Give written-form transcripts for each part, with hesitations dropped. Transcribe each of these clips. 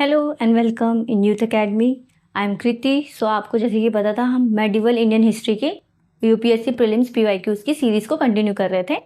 Hello and welcome in youth academy. I am Kriti. So आपको जैसे कि पता था, हम मेडिवल इंडियन हिस्ट्री के यूपीएससी प्रीलिम्स पीवाईक्यूज की सीरीज़ को कंटिन्यू कर रहे थे।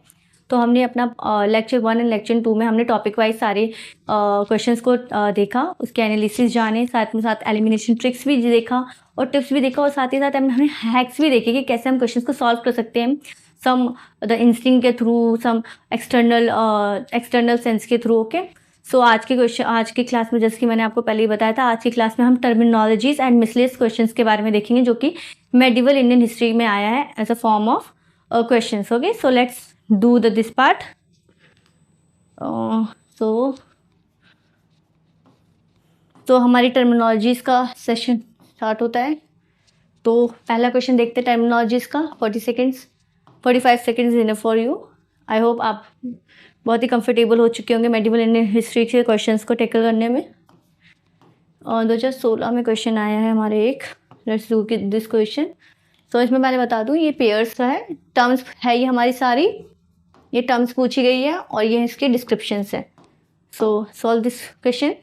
तो हमने अपना लेक्चर 1 एंड लेक्चर 2 में हमने टॉपिक वाइज सारे क्वेश्चंस को देखा, उसके एनालिसिस जाने, साथ में साथ एलिमिनेशन ट्रिक्स भी देखा और टिप्स भी देखा, और साथ ही साथ हमने हैक्स भी देखे कि कैसे हम क्वेश्चंस को सॉल्व कर सकते हैं, सम द इंस्टिंक्ट के थ्रू, सम एक्सटर्नल सेंस के थ्रू। ओके, सो आज की क्लास में, जैसे कि मैंने आपको पहले ही बताया था, आज की क्लास में हम टर्मिनोलॉजीज एंड मिसलेनियस क्वेश्चंस के बारे में देखेंगे, जो कि मेडिवल इंडियन हिस्ट्री में आया है as a form of questions. Okay, so let's do this part. तो हमारी टर्मिनोलॉजीज का सेशन स्टार्ट होता है। तो पहला क्वेश्चन देखते हैं टर्मिनोलॉजीज का। 45 seconds enough for you. I hope आप बहुत ही कंफर्टेबल हो चुके होंगे मेडिवल इंडियन हिस्ट्री के क्वेश्चंस को टैकल करने में। 2016 में क्वेश्चन आया है हमारे एक। Let's do this question. तो इसमें पहले बता दूं, ये पेयर्स का है, टर्म्स है ये हमारी सारी, ये टर्म्स पूछी गई है और ये इसके डिस्क्रिप्शंस है। सो सॉल्व दिस क्वेश्चन।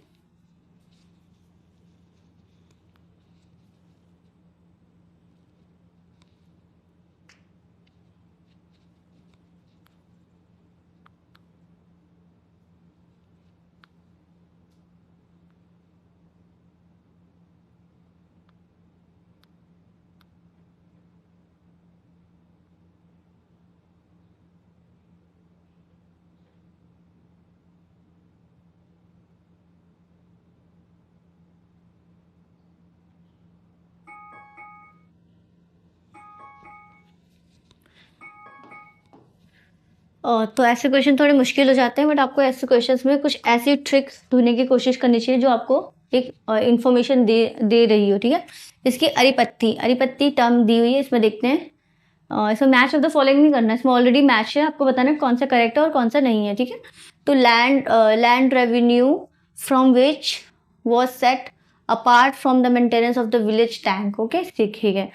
तो ऐसे क्वेश्चन थोड़े मुश्किल हो जाते हैं, बट आपको ऐसे क्वेश्चंस में कुछ ऐसी ट्रिक्स ढूंढने की कोशिश करनी चाहिए जो आपको एक इंफॉर्मेशन दे रही हो। ठीक है, इसकी अरिपत्ति टर्म दी हुई है, इसमें देखते हैं। इसमें मैच ऑफ द फॉलोइंग नहीं करना, इसमें ऑलरेडी मैच है, आपको बताना है कौन सा करेक्ट है और कौन सा नहीं है। ठीक है, तो land revenue from which was set apart from the maintenance of the village tank. Okay, ठीक है।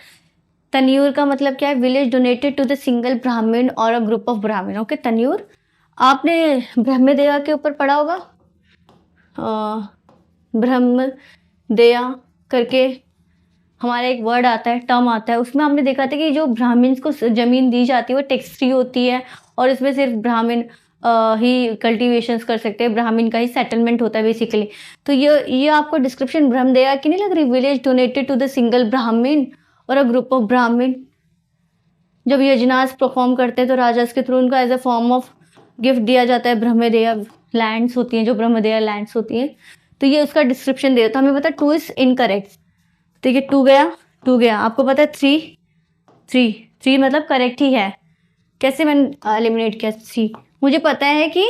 तन्यूर का मतलब क्या है? Village donated to the single Brahmin और a group of Brahmin. Okay, tenure आपने ब्रह्मदेया के ऊपर पढ़ा होगा, ब्रह्मदेया करके हमारा एक वर्ड आता है, टर्म आता है, उसमें हमने देखा था कि जो ब्राह्मण्स को जमीन दी जाती है वो टैक्स फ्री होती है और इसमें सिर्फ ब्राह्मण ही कल्टीवेशंस कर सकते हैं, ब्राह्मण का ही सेटलमेंट होता है बेसिकली। तो ये आपको डिस्क्रिप्शन ब्रह्मदेया की नहीं लग रही? Village donated to the single Brahmin और अ ग्रुप ऑफ ब्राह्मण। जब यजनास परफॉर्म करते हैं तो राजास के थ्रू उनको as a form of gift दिया जाता है ब्रह्मदेया लैंड्स होती हैं, जो ब्रह्मदेया लैंड्स होती हैं। तो ये उसका डिस्क्रिप्शन दे रहा था। हमें पता है 2 इज इनकरेक्ट। ठीक है, 2 गया। आपको पता है 3 मतलब करेक्ट ही है। कैसे मैंने एलिमिनेट किया 3? मुझे पता है कि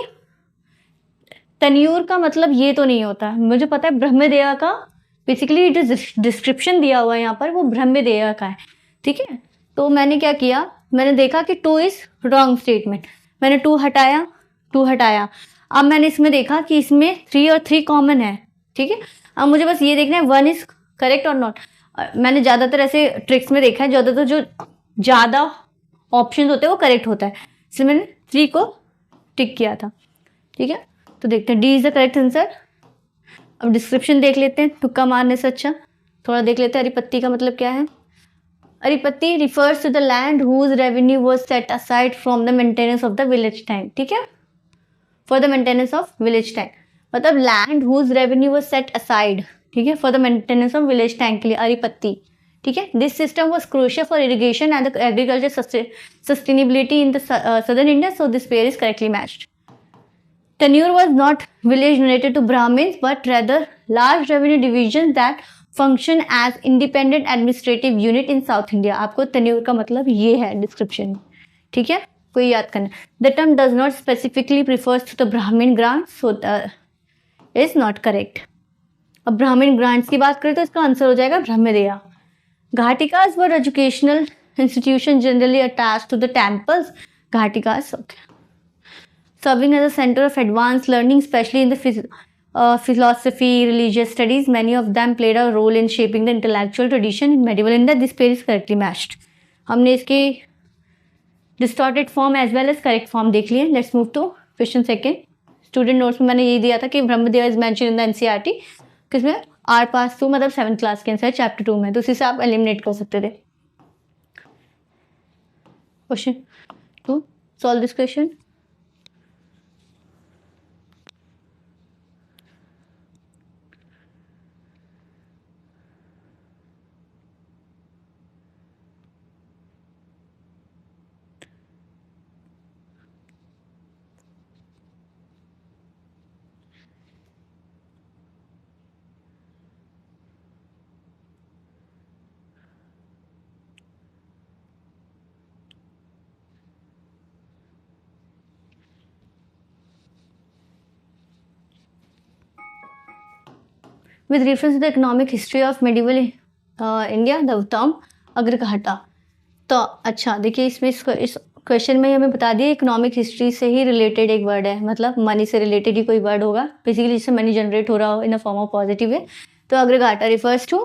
तन्यूर का मतलब ये तो नहीं होता, मुझे पता है ब्रह्मदेया का बेसिकली जो डिस्क्रिप्शन दिया हुआ है यहाँ पर वो ब्रह्मदेया का है। ठीक है, तो मैंने क्या किया, मैंने देखा कि 2 इज रॉन्ग स्टेटमेंट, मैंने 2 हटाया। अब मैंने इसमें देखा कि इसमें 3 और 3 कॉमन है। ठीक है, अब मुझे बस ये देखना है 1 इज करेक्ट और नॉट। मैंने ज़्यादातर ऐसे ट्रिक्स में देखा है, ज़्यादातर जो ज़्यादा ऑप्शन होते हैं वो करेक्ट होता है, इसलिए मैंने 3 को टिक किया था। ठीक है, तो देखते हैं D is the correct answer. अब डिस्क्रिप्शन देख लेते हैं, तुक्का मारने से अच्छा थोड़ा देख लेते हैं अरिपत्ति का मतलब क्या है। Aripatti refers to the land whose revenue was set aside from the maintenance of the village tank. ठीक है, for the maintenance of village tank, मतलब land whose revenue was set aside, ठीक है, for the maintenance of village tank के लिए अरिपत्ति। ठीक है, this system was crucial for irrigation and the agriculture sustainability in the southern India, so this pair is correctly matched. Tenure was not village donated to Brahmins, but rather large revenue divisions that function as independent administrative unit in South India. आपको tenure का मतलब ये है description. ठीक है, कोई याद करना। The term does not specifically refers to the Brahmin grants, so is not correct. अब Brahmin grants की बात करें तो इसका आंसर हो जाएगा brahmadeya. Ghatikas were educational institutions generally attached to the temples. Ghatikas, okay. Serving as a center of advanced learning, especially in the philosophy, religious studies, many of them played a role in shaping the intellectual tradition in medieval India. This pair is correctly matched. हमने इसके distorted form as well as correct form देख लिए। Let's move to question second. Student notes में मैंने ये दिया था कि Brahmadev is mentioned in the NCERT. किसमें, आर पास टू मतलब 7th क्लास के आंसर चैप्टर 2 में, तो उसी से आप एलिमिनेट कर सकते थे। Question 2, solve this question. With reference to the economic history of medieval India, the term अग्रघाटा। तो अच्छा देखिए, इसमें इस क्वेश्चन में हमें बता दिया इकोनॉमिक हिस्ट्री से ही रिलेटेड एक वर्ड है, मतलब मनी से रिलेटेड ही कोई वर्ड होगा बेसिकली जिससे मनी जनरेट हो रहा हो in a form of positive way. तो agraghata refers to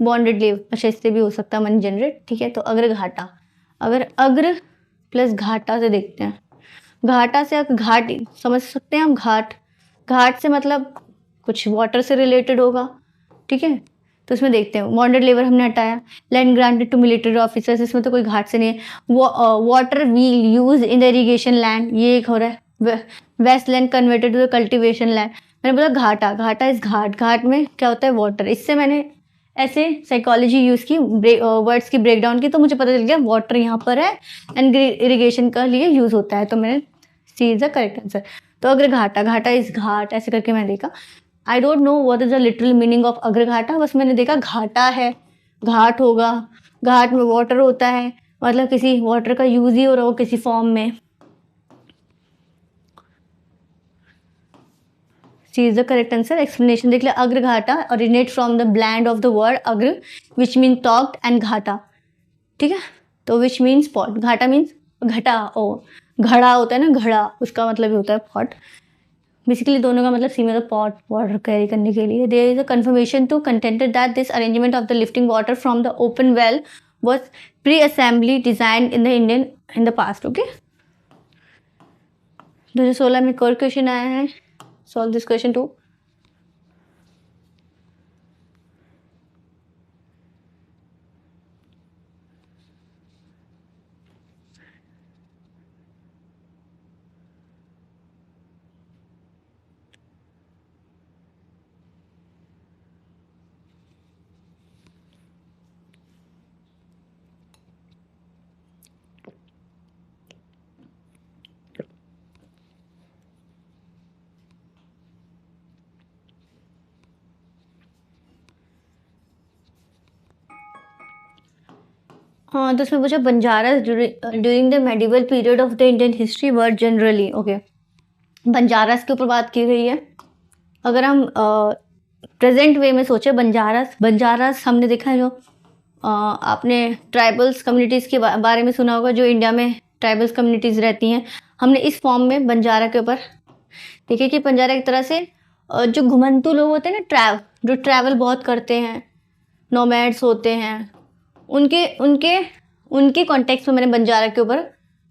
bonded leave, अच्छा इससे भी हो सकता है मनी जनरेट, ठीक है। तो अग्रघाटा, अगर अग्र प्लस घाटा से देखते हैं, घाटा से घाट समझ सकते हैं हम, घाट, घाट से मतलब कुछ वाटर से रिलेटेड होगा, ठीक है। तो इसमें देखते हैं बॉन्डेड लेबर हमने हटाया, land granted to military officers, इसमें तो कोई घाट से नहीं है। Water wheel use in the irrigation land, ये एक हो रहा है। Waste land converted to the cultivation land, मैंने बोला घाटा, घाटा इस घाट, घाट में क्या होता है वाटर, इससे मैंने ऐसे साइकोलॉजी यूज़ की, वर्ड्स की ब्रेकडाउन की, तो मुझे पता चल गया वाटर यहाँ पर है एंड इरीगेशन का लिए यूज़ होता है, तो मैंने सी इज द करेक्ट आंसर। तो अगर घाटा, घाटा इस घाट, ऐसे करके मैंने देखा। I don't know what is the literal meaning of agraghata, बस मैंने देखा घाटा है, घाट होगा, घाट में वाटर होता है, मतलब किसी वाटर का यूज ही हो रहा हो किसी फॉर्म में। C is the correct answer. Explanation देख लिया, agraghata originate from the bland of the word अग्र विच मीन टॉक्ड एंड घाटा, ठीक है। तो विच मीन्स पॉट, घाटा मीन्स घटा, ओ घड़ा होता है ना, घड़ा, उसका मतलब होता है पॉट। बेसिकली दोनों का मतलब सेम है, पॉट वाटर कैरी करने के लिए। There is a confirmation to contented that this arrangement of the lifting water from the open well was pre assembly design in the Indian in the past, okay. 2016 में core question आया है, solve this question to. हाँ, तो उसमें पूछा Banjaras during the medieval period of the Indian history word generally, okay. Banjaras के ऊपर बात की गई है। अगर हम प्रेजेंट वे में सोचे, बंजारास, बंजारास हमने देखा है जो आपने ट्राइबल्स कम्युनिटीज़ के बारे में सुना होगा, जो इंडिया में ट्राइबल्स कम्युनिटीज़ रहती हैं, हमने इस फॉर्म में बंजारा के ऊपर देखिए कि बंजारा एक तरह से जो घुमंतू लोग होते हैं ना, जो ट्रैवल बहुत करते हैं, नोमैड्स होते हैं, उनके कॉन्टेक्स्ट में मैंने बंजारा के ऊपर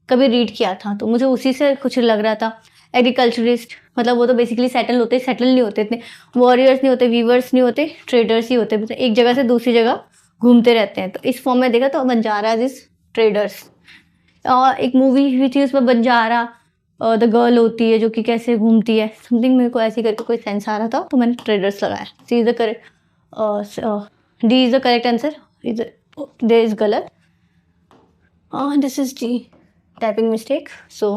कभी रीड किया था, तो मुझे उसी से कुछ लग रहा था। एग्रीकल्चरिस्ट मतलब वो तो बेसिकली सेटल नहीं होते इतने, वॉरियर्स नहीं होते, वीवर्स नहीं होते, ट्रेडर्स ही होते, मतलब एक जगह से दूसरी जगह घूमते रहते हैं। तो इस फॉर्म में देखा तो बंजारा इज ट्रेडर्स। और एक मूवी हुई थी उसमें बंजारा द गर्ल होती है जो कि कैसे घूमती है, समथिंग मेरे को ऐसे करके कोई सेंस आ रहा था, तो मैंने ट्रेडर्स लगाया। C is the correct, D is the correct answer, there is galat. This is the typing mistake. So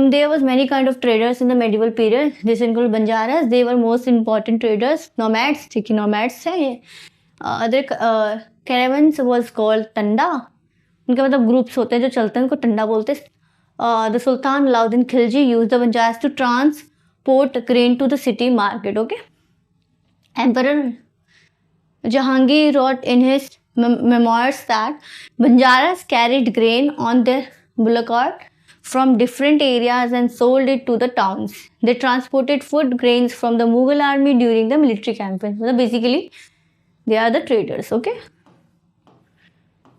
there was many kind of traders in the medieval period. This include banjaras, they were most important traders. Nomads, ठीक है, nomads है ये। other caravans was called tanda, उनके मतलब groups होते हैं जो चलते हैं, उनको टंडा बोलते हैं। the sultan Alauddin Khilji used the banjaras to transport grain to the city market, okay. emperor Jahangir wrote in his memoirs that Banjaras carried grain on their bullock from different areas and sold it to the towns. They transported food grains from the Mughal army during the military campaigns. मतलब basically they are the traders, okay.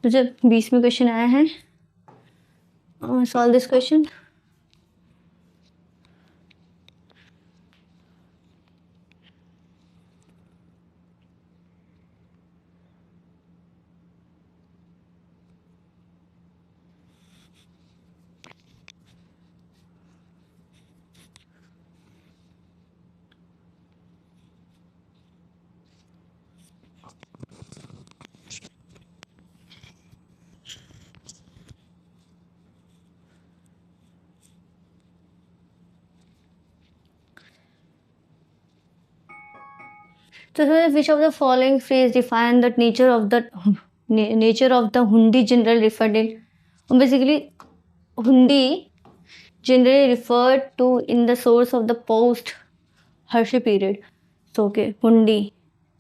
तो जब 20वें question आया है, solve this question. तो इसमें विच of the following phrase define the nature of the हुंडी general referred in, basically हुंडी generally referred to in the source of the post Harsh period. So okay, हुंडी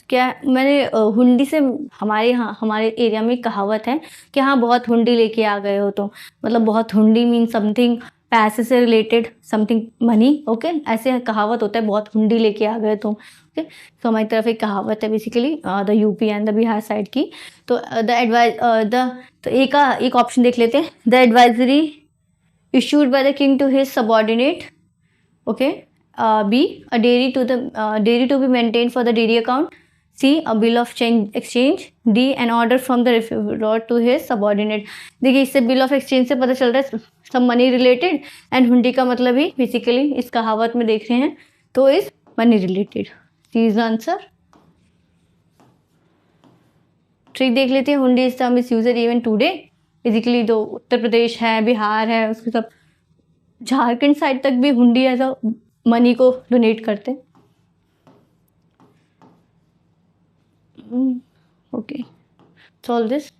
क्या, मैंने हुंडी से हमारे यहाँ हमारे एरिया में कहावत है कि हाँ बहुत हुंडी लेके आ गए हो, तो मतलब बहुत हुंडी मीन समथिंग पैसे से रिलेटेड, समथिंग मनी. ओके, ऐसे कहावत होता है, बहुत हुंडी लेके आ गए तुम. ओके, तो हमारी तरफ एक कहावत है basically the UP and the Bihar side की. तो तो एक ऑप्शन देख लेते हैं. The advisory issued by the king to his subordinate. Okay. B, a dairy to be maintained for the dairy account. C, a bill of exchange. D, an order from the refrigerator to his subordinate. देखिए इससे bill of exchange से पता चल रहा है सब money related, and हुंडी का मतलब ही बेसिकली इस कहावत में देख रहे हैं तो is money related. C is answer. Trick देख लेते हैं. Hundi is term is used even today. Basically जो उत्तर प्रदेश है, बिहार है, उसके सब झारखंड साइड तक भी हुंडी एज अ मनी को डोनेट करते हैं. Okay, solve this.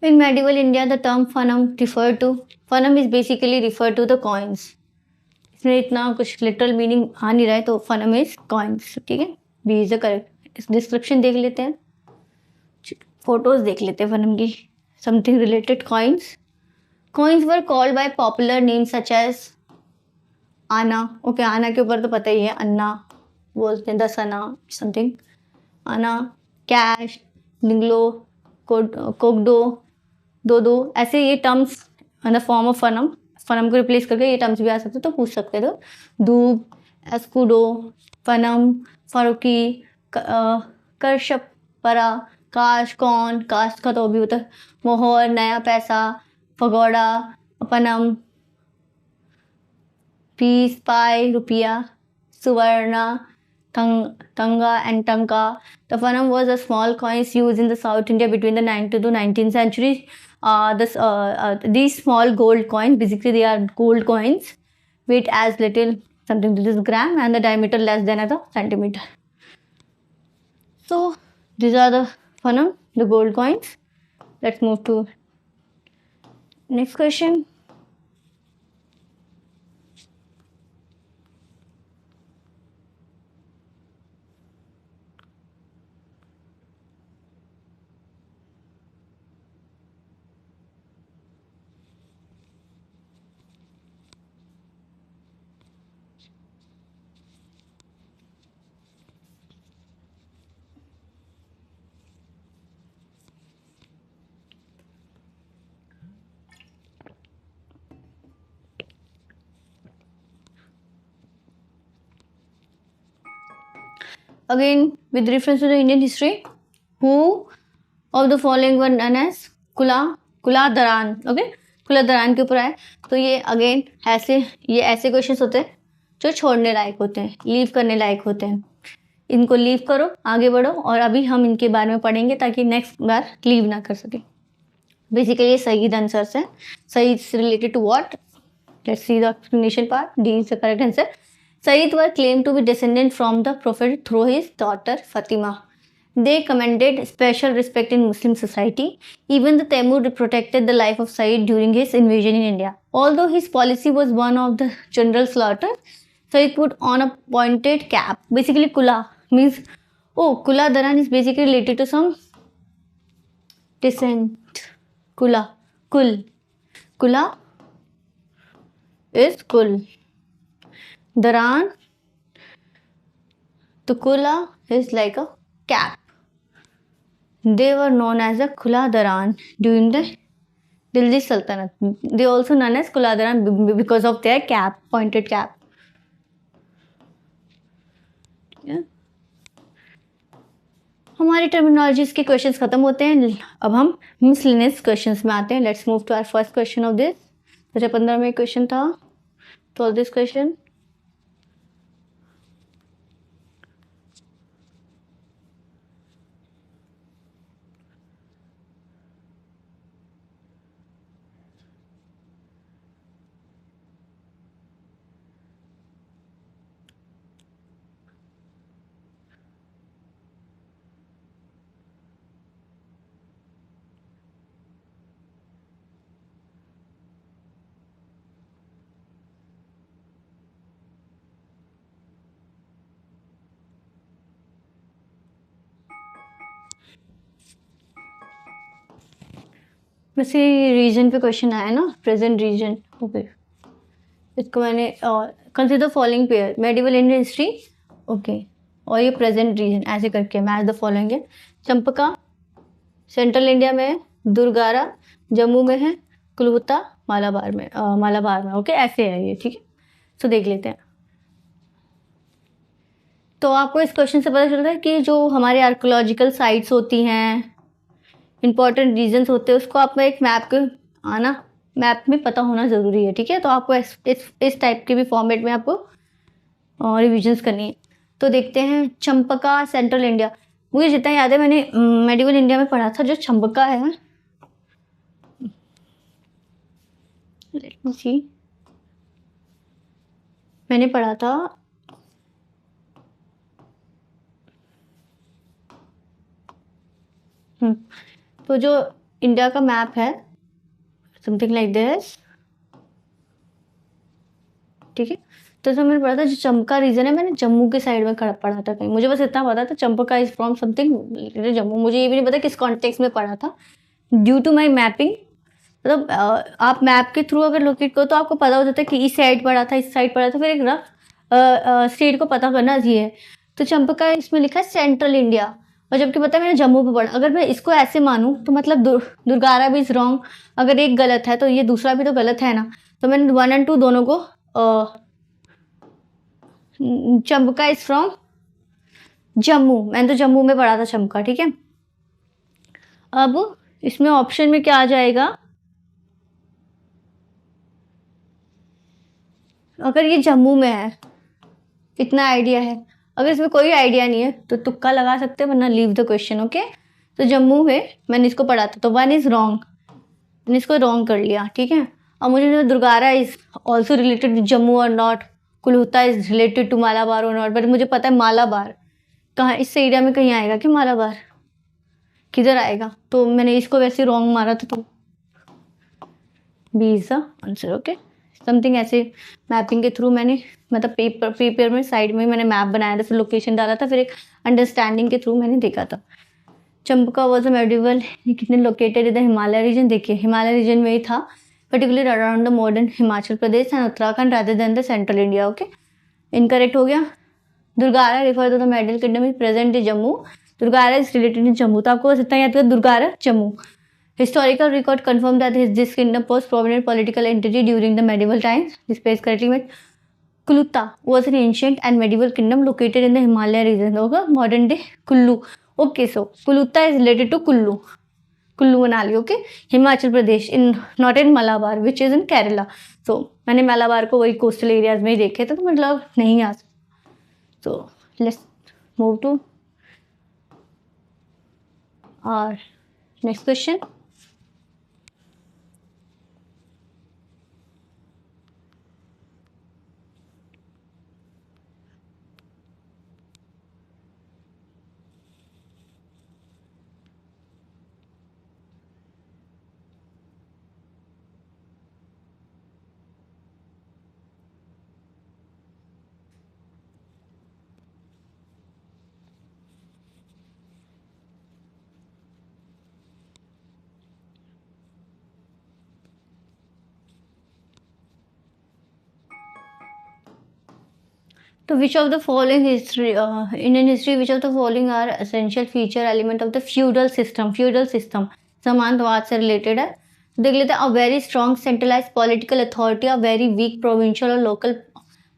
In medieval India, the term funum is basically referred to the coins. इसमें इतना कुछ लिटरल मीनिंग आ नहीं रहा है, तो फनम इज कॉइन्स. ठीक है, B is the correct. Description देख लेते हैं, फोटोज देख लेते हैं फनम की. Something related coins. Coins were called by popular names such as anna. Okay, anna के ऊपर तो पता ही है, अन्ना बोलते हैं, 10 आना समथिंग, आना. कैश, निंगलो, कोगडो, दो, ऐसे ये terms in the form of फनम को रिप्लेस करके ये टर्म्स भी आ सकते, तो पूछ सकते हो. दूब, एस्कुडो, फनम, फारूकी, करशपरा, काश, कौन, कास्ट का तो भी होता है, मोहर, नया पैसा, पगोड़ा, पनम, पीस, पाई, रुपया, सुवर्णा, Tanga and Tanka. The funam was a small coins used in the South India between the 9th to the 19th century. These small gold coins, basically they are gold coins, weight as little something to this gram and the diameter less than a centimeter. So these are the funam, the gold coins. Let's move to next question. Again, with reference to the Indian history, who of the following were known as कुलादरान. Okay, कुलादरान के ऊपर आए. तो ये again ऐसे questions होते हैं जो छोड़ने लायक होते हैं, लीव करने लायक होते हैं. इनको लीव करो, आगे बढ़ो, और अभी हम इनके बारे में पढ़ेंगे ताकि नेक्स्ट बार लीव ना कर सके. बेसिकली ये सईद आंसर्स है. Sayyid related to what? Let's see the explanation part. D is the correct answer. Sayyid were claimed to be descendant from the Prophet through his daughter Fatima. They commanded special respect in Muslim society. Even the Taimur protected the life of Sayyid during his invasion in India. Although his policy was one of the general slaughter, Sayyid put on a pointed cap. Basically, Kula means, Kula Daran is basically related to some descent. Kula is Kul. Daran, the Kula is like a cap. They were known as the Kula Daran during the Delhi सल्तनत, they also known as कुलादरान because of their cap, pointed cap. हमारी terminologies के questions खत्म होते हैं, अब हम miscellaneous questions में आते हैं। Let's move to our first question of this. 2015 में क्वेश्चन था, सॉल्व दिस क्वेश्चन। वैसे रीजन पे क्वेश्चन आया ना, प्रेजेंट रीजन। ओके, इसको मैंने consider following pair, medieval Indian history, okay, और ये प्रेजेंट रीजन ऐसे करके मैच द फॉलोइंग है। चंपका सेंट्रल इंडिया में है, दुर्गारा जम्मू में है, कुलहुत्ता मालाबार में, ओके, ऐसे है ये, ठीक है। तो देख लेते हैं। तो आपको इस क्वेश्चन से पता चलता है कि जो हमारे आर्कोलॉजिकल साइट्स होती हैं, इंपॉर्टेंट रीजन्स होते हैं, उसको आपको एक मैप के आना, मैप में पता होना ज़रूरी है, ठीक है। तो आपको इस टाइप के भी फॉर्मेट में आपको रिविजन्स करनी है। तो देखते हैं, चंपका सेंट्रल इंडिया, मुझे जितना याद है मैंने मेडिवल इंडिया में पढ़ा था, जो चंपका है, लेट मी सी, मैंने पढ़ा था तो जो इंडिया का मैप है समथिंग लाइक दिस, ठीक है। तो इसमें मैंने पढ़ा था जो चंपका रीजन है, मैंने जम्मू के साइड में पढ़ा था कहीं, मुझे बस इतना पता था Champaka is from something Jammu, मुझे ये भी नहीं पता किस कॉन्टेक्स्ट में पढ़ा था। ड्यू टू माई मैपिंग, मतलब आप मैप के थ्रू अगर लोकेट करो तो आपको पता हो जाता है कि इस साइड पढ़ा था, इस साइड पढ़ा था, फिर एक रफ स्टेट को पता करना चाहिए है। तो चंपका इसमें लिखा है सेंट्रल इंडिया, और जबकि पता है मैंने जम्मू पे पढ़ा। अगर मैं इसको ऐसे मानूं तो मतलब दुर्गारा भी इज रॉन्ग, अगर एक गलत है तो ये दूसरा भी तो गलत है ना। तो मैंने 1 और 2 दोनों को चंपका इज फ्रॉम जम्मू, मैंने तो जम्मू में पढ़ा था चंपका, ठीक है। अब इसमें ऑप्शन में क्या आ जाएगा, अगर ये जम्मू में है, इतना आइडिया है, अगर इसमें कोई आइडिया नहीं है तो तुक्का लगा सकते हैं, वरना लीव द क्वेश्चन, ओके। तो जम्मू में मैंने इसको पढ़ा था, तो 1 इज रॉन्ग, मैंने इसको रॉन्ग कर लिया, ठीक है। अब मुझे Durgara is also related to Jammu और not, Kulahutta is related to Malabar और नॉट, बट मुझे पता है मालाबार कहाँ, इस एरिया में कहीं आएगा कि मालाबार किधर आएगा, तो मैंने इसको वैसे रॉन्ग मारा था, तो B is the answer, okay. Something ऐसे मैपिंग के थ्रू मैंने, मतलब पेपर में साइड में मैंने मैप बनाया था, फिर लोकेशन डाला था, फिर एक अंडरस्टैंडिंग के थ्रू मैंने देखा था। चंपका वॉज अ मेडिवल, कितने located in the Himalaya region, देखिए हिमालय रीजन में ही था, particular around the modern Himachal Pradesh and Uttarakhand rather than the central India, okay. Incorrect हो गया। Durgara refer to the medieval kingdom is present in Jammu, Durgara is related in Jammu, तो आपको बस इतना याद करें, दुर्गारा Jammu. Historical record confirm that this kingdom was prominent political entity during the medieval times. This page correctly meant Kulutta was an ancient and medieval kingdom located in the Himalaya region. Okay, modern day Kullu. Okay, so Kulutta is related to Kullu. Kullu Manali, okay, Himachal Pradesh, in not in Malabar, which is in Kerala. So मैंने Malabar को वही coastal areas में ही देखे थे, तो मतलब नहीं आ सकता। So let's move to our next question. तो which of the following history, Indian history, which of the following are essential feature element of the feudal system. Feudal system समांतवाद से रिलेटेड है। देख लेते हैं, a very strong centralize political authority, a very weak provincial और local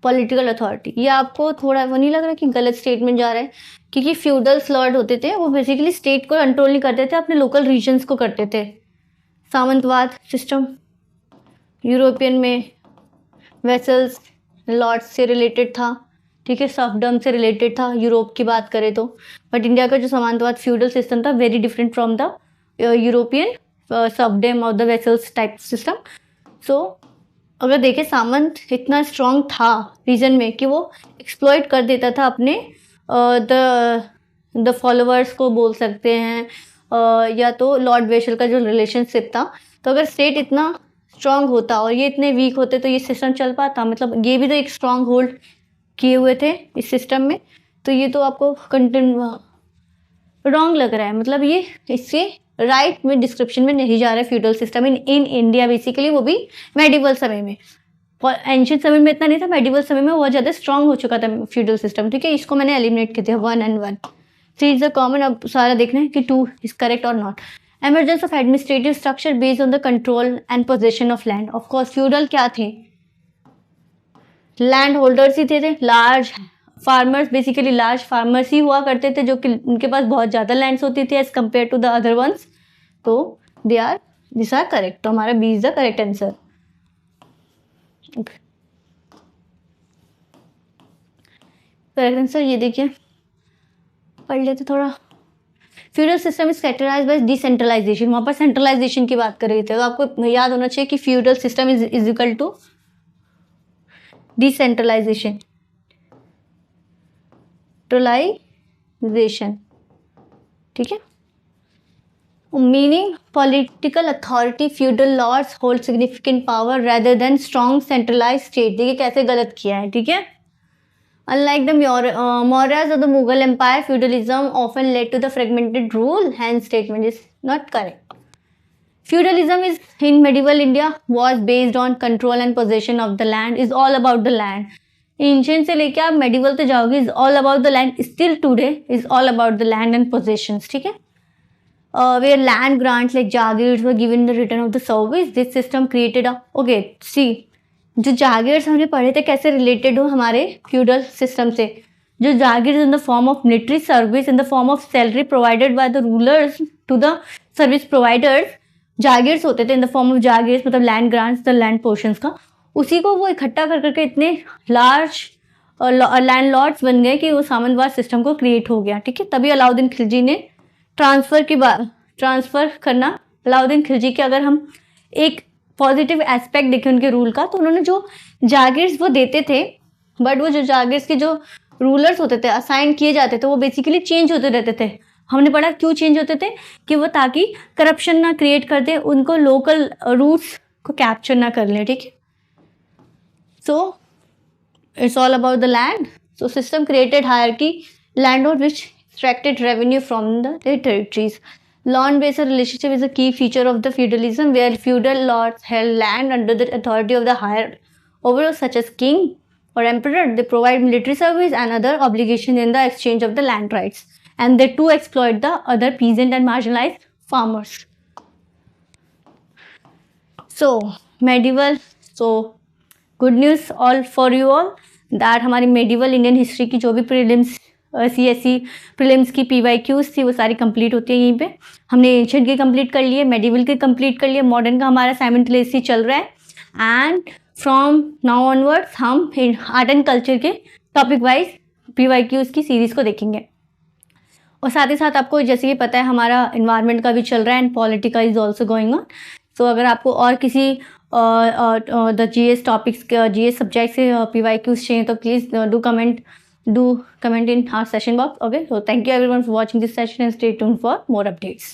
political authority. ये आपको थोड़ा वो नहीं लग रहा कि गलत स्टेटमेंट जा रहा है? क्योंकि फ्यूडल्स लॉर्ड होते थे, वो बेसिकली स्टेट को कंट्रोल नहीं करते थे, अपने लोकल रीजन्स को करते थे। सामंतवाद सिस्टम यूरोपियन में वेसल्स लॉर्ड्स से रिलेटेड था, ठीक है, सर्फडम से रिलेटेड था यूरोप की बात करें तो। बट इंडिया का जो सामंतवाद फ्यूडल सिस्टम था very different from the European serfdom और द वेसल्स टाइप सिस्टम। सो अगर देखें, सामंत इतना स्ट्रॉन्ग था रीजन में कि वो एक्सप्लॉइट कर देता था अपने द फॉलोअर्स को बोल सकते हैं, या तो लॉर्ड वेशल का जो रिलेशनशिप था। तो अगर स्टेट इतना स्ट्रांग होता और ये इतने वीक होते तो ये सिस्टम चल पाता? मतलब ये भी तो एक स्ट्रांग होल्ड किए हुए थे इस सिस्टम में। तो ये तो आपको कंटेंट रॉन्ग लग रहा है, मतलब ये इससे राइट में डिस्क्रिप्शन में नहीं जा रहा है feudal system in India basically, वो भी मेडिवल समय में। एंशियंट समय में इतना नहीं था, मेडिवल समय में बहुत ज़्यादा स्ट्रांग हो चुका था फ्यूडल सिस्टम, ठीक है। इसको मैंने एलिमिनेट किया था 1 and 1। 3 is the common. अब सारा देखना है कि 2 इज करेक्ट और not. Emergence of administrative structure based on the control and possession of land. Of course feudal क्या थे? लैंड होल्डर्स ही थे large farmers, basically large farmers ही हुआ करते थे, जो कि उनके पास बहुत ज़्यादा लैंड्स होती थी as compare to the other ones. तो दिस आर करेक्ट। तो हमारा B is the correct answer. Correct answer ये देखिए, पढ़ लेते थोड़ा। Feudal system is characterised by decentralisation. वहाँ पर सेंट्रलाइजेशन की बात कर रही थी, तो आपको याद होना चाहिए कि feudal system is equal to decentralisation, ठीक है। Meaning political authority, feudal lords hold significant power rather than strong centralise state. देखिए कैसे गलत किया है, ठीक है। Unlike the Mauryas or the Mughal Empire, feudalism often led to the fragmented rule. Hence, statement is not correct. Feudalism is in medieval India was based on control and possession of the land. Is all about the land. Ancient से लेके आप medieval तक जाओगे, is all about the land. Still today is all about the land and possessions. ठीक है? Where land grants like jagirs were given the return of the service. This system created a see. जो जागीर्स हमने पढ़े थे कैसे related हो हमारे feudal system से। जो जागीर्स in the form of military service, in the form of salary provided by the rulers to the service providers, जागीर्स होते थे इन द फॉर्म ऑफ जागीर्स, मतलब land grants, the land portions का। उसी को वो इकट्ठा कर करके इतने लार्ज लैंड लॉर्ड्स बन गए कि वो सामंतवाद सिस्टम को क्रिएट हो गया, ठीक है। तभी अलाउद्दीन खिलजी ने ट्रांसफ़र करना, अलाउद्दीन खिलजी के अगर हम एक पॉजिटिव एस्पेक्ट देखें उनके रूल का, तो उन्होंने जो जागीर्स वो देते थे, बट वो जो जागीर्स के जो रूलर्स होते थे, असाइन किए जाते थे, वो बेसिकली चेंज होते रहते थे। हमने पढ़ा क्यों चेंज होते थे, कि वो ताकि करप्शन ना क्रिएट कर दे, उनको लोकल रूट्स को कैप्चर ना कर ले, ठीक है। So it's all about the land. So system created hierarchy, landlord which extracted revenue from their territories. Land-based relationship is a key feature of the feudalism, where feudal lords held land under the authority of the higher overlords such as king or emperor. They provide military service and other obligations in the exchange of the land rights, and they too exploit the other peasant and marginalized farmers. So medieval, so good news all for you all that हमारी medieval Indian history की जो भी prelims CSE prelims की PYQs थी वो सारी complete होती है। यहीं पे हमने एंशिएंट की कंप्लीट कर लिए, मेडिवल की कंप्लीट कर लिए, मॉडर्न का हमारा साइमल्टेनियसली चल रहा है। एंड फ्रॉम नाउ ऑनवर्ड्स हम आर्ट एंड कल्चर के टॉपिक वाइज PYQs की सीरीज़ को देखेंगे। और साथ ही साथ आपको जैसे कि पता है हमारा इन्वायरमेंट का भी चल रहा है एंड पॉलिटिका is also going on. So अगर आपको और किसी the GS topics GS subject से PYQs चाहिए तो please do comment in our session box. Okay, so thank you everyone for watching this session and stay tuned for more updates.